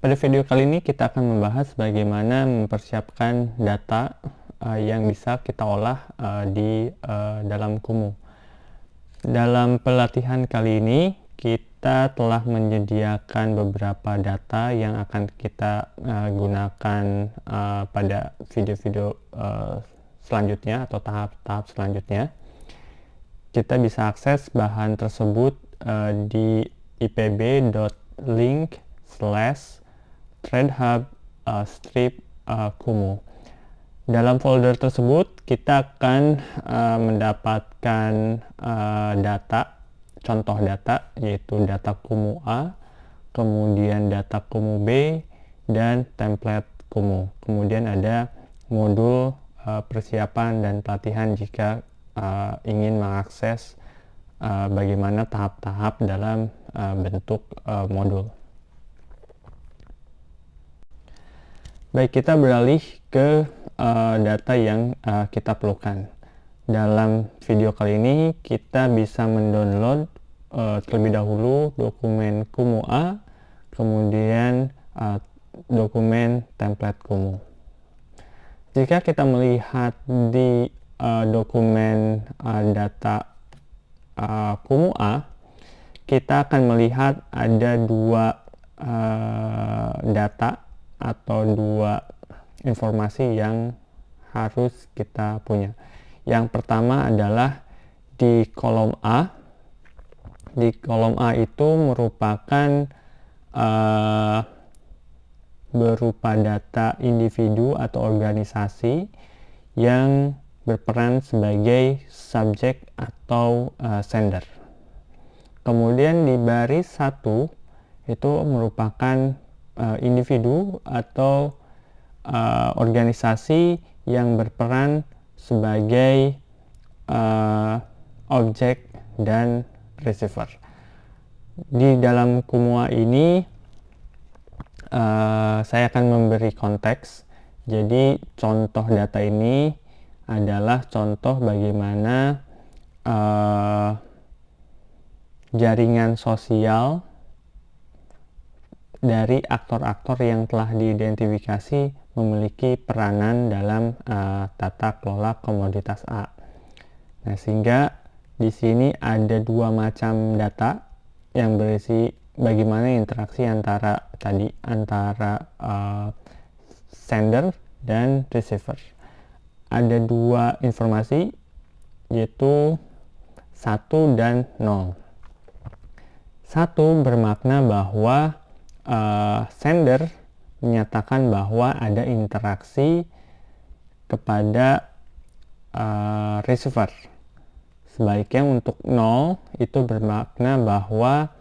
Pada video kali ini kita akan membahas bagaimana mempersiapkan data yang bisa kita olah di dalam Kumu. Dalam pelatihan kali ini kita telah menyediakan beberapa data yang akan kita gunakan pada video-video selanjutnya atau tahap-tahap selanjutnya. Kita bisa akses bahan tersebut di ipb.link/threadhub/Kumu. Dalam folder tersebut kita akan mendapatkan data, contoh data, yaitu data Kumu A, kemudian data Kumu B, dan template Kumu. Kemudian ada modul persiapan dan pelatihan jika ingin mengakses bagaimana tahap-tahap dalam bentuk modul. Baik, kita beralih ke data yang kita perlukan. Dalam video kali ini kita bisa mendownload terlebih dahulu dokumen Kumu A, kemudian dokumen template Kumu. Jika kita melihat di dokumen data Kumu A, kita akan melihat ada dua data atau dua informasi yang harus kita punya. Yang pertama adalah di kolom A. Di kolom A itu merupakan berupa data individu atau organisasi yang berperan sebagai subjek atau sender. Kemudian di baris 1 itu merupakan individu atau organisasi yang berperan sebagai objek dan receiver. Di dalam Kumu A ini saya akan memberi konteks. Jadi contoh data ini adalah contoh bagaimana jaringan sosial dari aktor-aktor yang telah diidentifikasi memiliki peranan dalam tata kelola komoditas A. Nah, sehingga di sini ada dua macam data yang berisi bagaimana interaksi antara sender dan receiver. Ada dua informasi, yaitu 1 dan 0. 1 bermakna bahwa sender menyatakan bahwa ada interaksi kepada receiver. Sebaliknya untuk 0 itu bermakna bahwa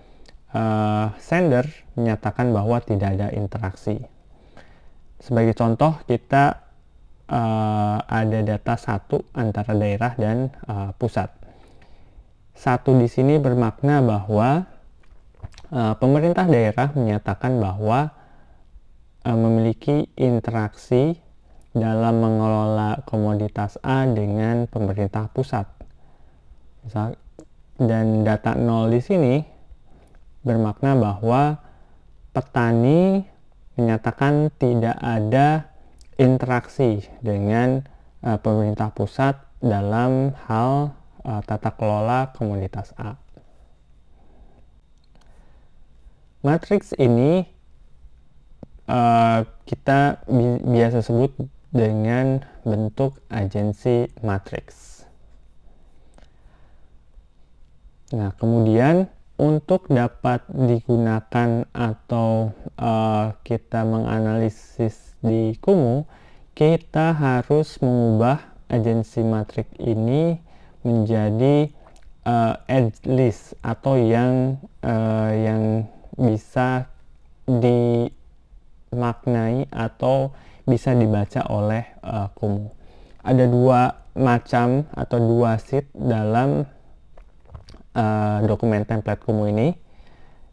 sender menyatakan bahwa tidak ada interaksi. Sebagai contoh, kita ada data 1 antara daerah dan pusat. 1 di sini bermakna bahwa pemerintah daerah menyatakan bahwa memiliki interaksi dalam mengelola komoditas A dengan pemerintah pusat. Dan data 0 di sini bermakna bahwa petani menyatakan tidak ada interaksi dengan pemerintah pusat dalam hal tata kelola komoditas A. Matriks ini kita biasa sebut dengan bentuk agensi matriks. Nah, kemudian untuk dapat digunakan atau kita menganalisis di Kumu, kita harus mengubah agensi matriks ini menjadi edge list atau yang bisa dimaknai atau bisa dibaca oleh Kumu. Ada dua macam atau dua sheet dalam dokumen template Kumu ini.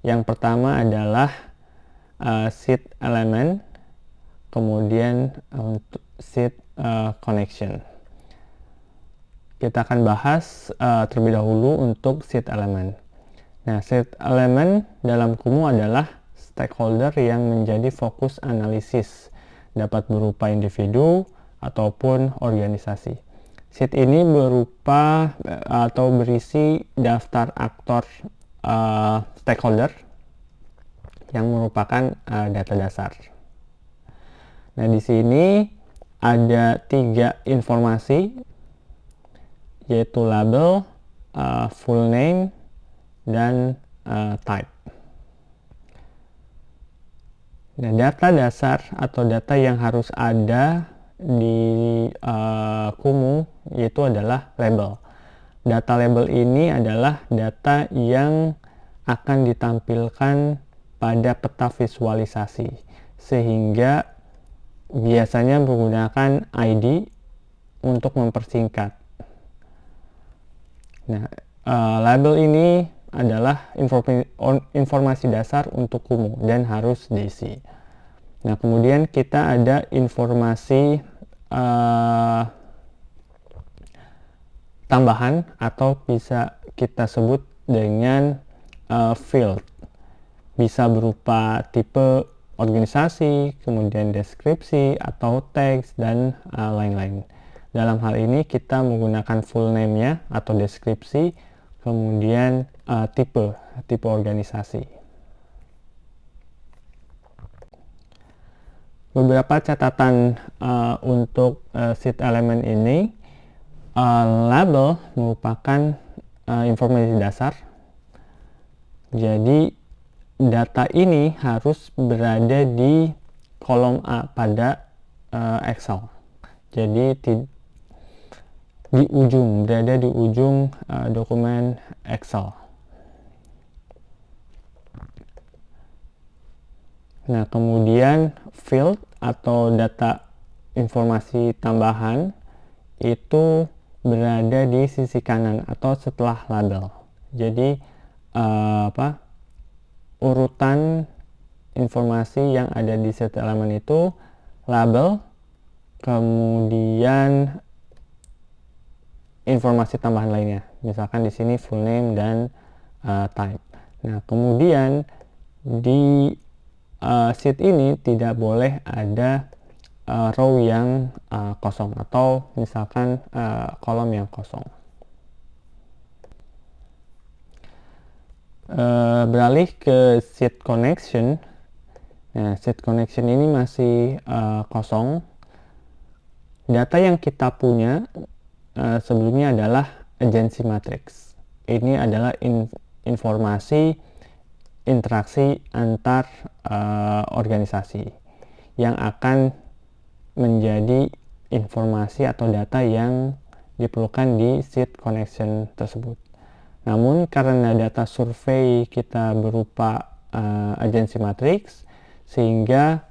Yang pertama adalah sheet element, kemudian untuk sheet connection. Kita akan bahas terlebih dahulu untuk sheet element. Nah, sheet element dalam Kumu adalah stakeholder yang menjadi fokus analisis, dapat berupa individu ataupun organisasi. Sheet ini berupa atau berisi daftar aktor stakeholder yang merupakan data dasar. Nah, di sini ada 3 informasi, yaitu label, full name, dan type. Nah, data dasar atau data yang harus ada di Kumu yaitu adalah label. Data label ini adalah data yang akan ditampilkan pada peta visualisasi, sehingga biasanya menggunakan ID untuk mempersingkat. Nah, label ini adalah informasi dasar untuk Kumu dan harus diisi. Nah, kemudian kita ada informasi tambahan atau bisa kita sebut dengan field. Bisa berupa tipe organisasi, kemudian deskripsi atau teks, dan lain-lain. Dalam hal ini kita menggunakan full name-nya atau deskripsi, kemudian tipe organisasi. Beberapa catatan untuk sheet element ini. Label merupakan informasi dasar, jadi data ini harus berada di kolom A pada Excel. Jadi berada di ujung dokumen Excel. Nah, kemudian field atau data informasi tambahan itu berada di sisi kanan atau setelah label. Jadi urutan informasi yang ada di set elemen itu label, kemudian informasi tambahan lainnya. Misalkan di sini full name dan type. Nah, kemudian di sheet ini tidak boleh ada row yang kosong atau misalkan kolom yang kosong. Beralih ke sheet connection. Nah, sheet connection ini masih kosong. Data yang kita punya sebelumnya adalah agency matrix. Ini adalah informasi interaksi antar organisasi yang akan menjadi informasi atau data yang diperlukan di sheet connection tersebut. Namun karena data survei kita berupa agency matrix, sehingga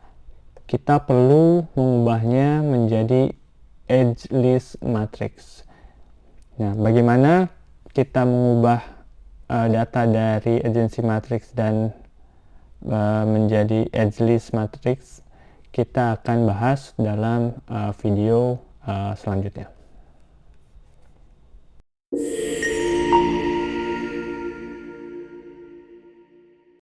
kita perlu mengubahnya menjadi edge list matrix. Nah, bagaimana kita mengubah data dari agency matrix dan menjadi edge list matrix? Kita akan bahas dalam video selanjutnya.